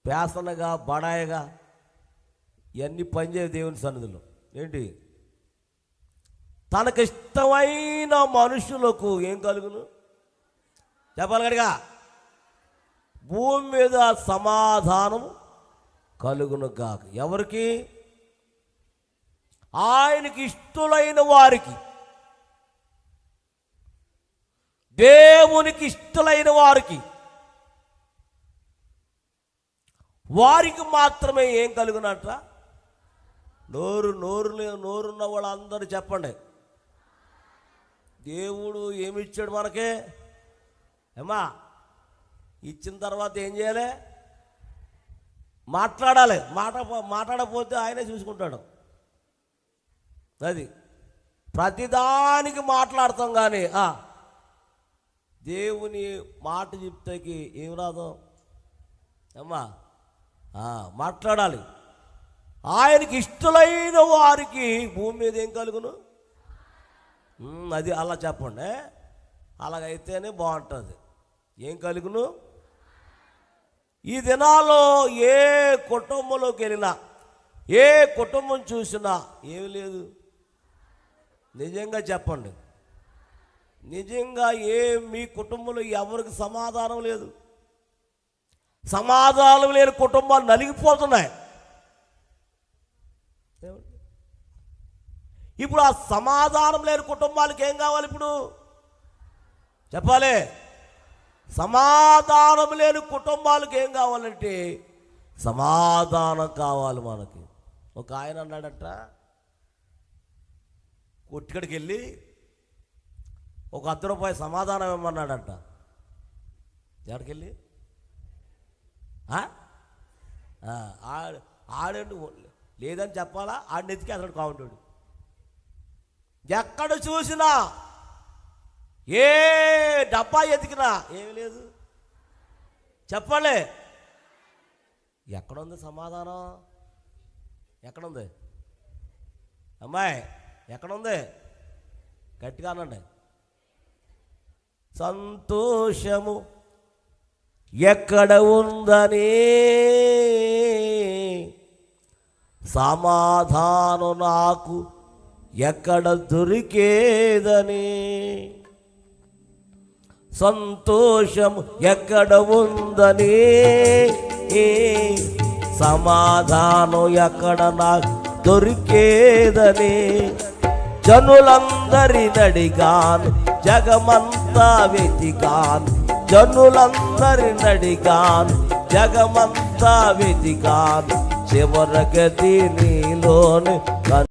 పేసనగా బడాయిగా ఇవన్నీ పనిచేయ దేవుని సన్నిధిలో. ఏంటి? తనకిష్టమైన మనుషులకు ఏం కలుగును? చెప్పాలి గడిగా, భూమి మీద సమాధానం కలుగును గాక. ఎవరికి? ఆయనకి ఇష్టలైన వారికి, దేవునికి ఇష్టలైన వారికి, వారికి మాత్రమే ఏం కలుగునట? నోరున్న వాళ్ళందరూ చెప్పండి. దేవుడు ఏమిచ్చాడు మనకే? ఏమా ఇచ్చిన తర్వాత ఏం చేయాలి? మాట్లాడాలి. మాట్లాడకపోతే ఆయనే చూసుకుంటాడు. అది ప్రతిదానికి మాట్లాడతాం కానీ దేవుని మాట చెప్తాకి ఏం రాదు అమ్మా. మాట్లాడాలి. ఆయనకి ఇష్టలైన వారికి భూమి మీద ఏం కలుగును? అది అలా చెప్పండి. అలాగైతేనే బాగుంటుంది. ఏం కలుగును? ఈ దినాల్లో ఏ కుటుంబంలోకి వెళ్ళినా, ఏ కుటుంబం చూసినా ఏమి లేదు. నిజంగా చెప్పండి, నిజంగా మీ కుటుంబంలో ఎవరికి సమాధానం లేదు. సమాధానం లేని కుటుంబాలు నలిగిపోతున్నాయి. ఇప్పుడు ఆ సమాధానం లేని కుటుంబాలకు ఏం కావాలి? ఇప్పుడు చెప్పాలి. సమాధానం లేని కుటుంబాలకు ఏం కావాలంటే సమాధానం కావాలి మనకి. ఒక ఆయన అన్నాడట, కొట్టుకడికి వెళ్ళి ఒక ₹10 సమాధానం ఇమ్మన్నాడంట. ఎక్కడికి వెళ్ళి ఆడండి లేదని చెప్పాలా? ఆడిని ఎత్తికి అతడు కావుంటాడు. ఎక్కడ చూసినా, ఏ డబ్బా ఎతికినా ఏమి లేదు. చెప్పలే, ఎక్కడుంది సమాధానం? ఎక్కడుంది అమ్మాయి? ఎక్కడుంది? గట్టిగా అనండి. సంతోషము ఎక్కడ ఉందని, సమాధానం నాకు ఎక్కడ దొరికేదని. సంతోషం ఎక్కడ ఉందని, సమాధానం ఎక్కడ నాకు దొరికేదని. జనులందరినడిగాను, జగమంతా వెతికాను. జనులందరినడిగాను, జగమంతా వెతికాను. చివరగతి నీలోని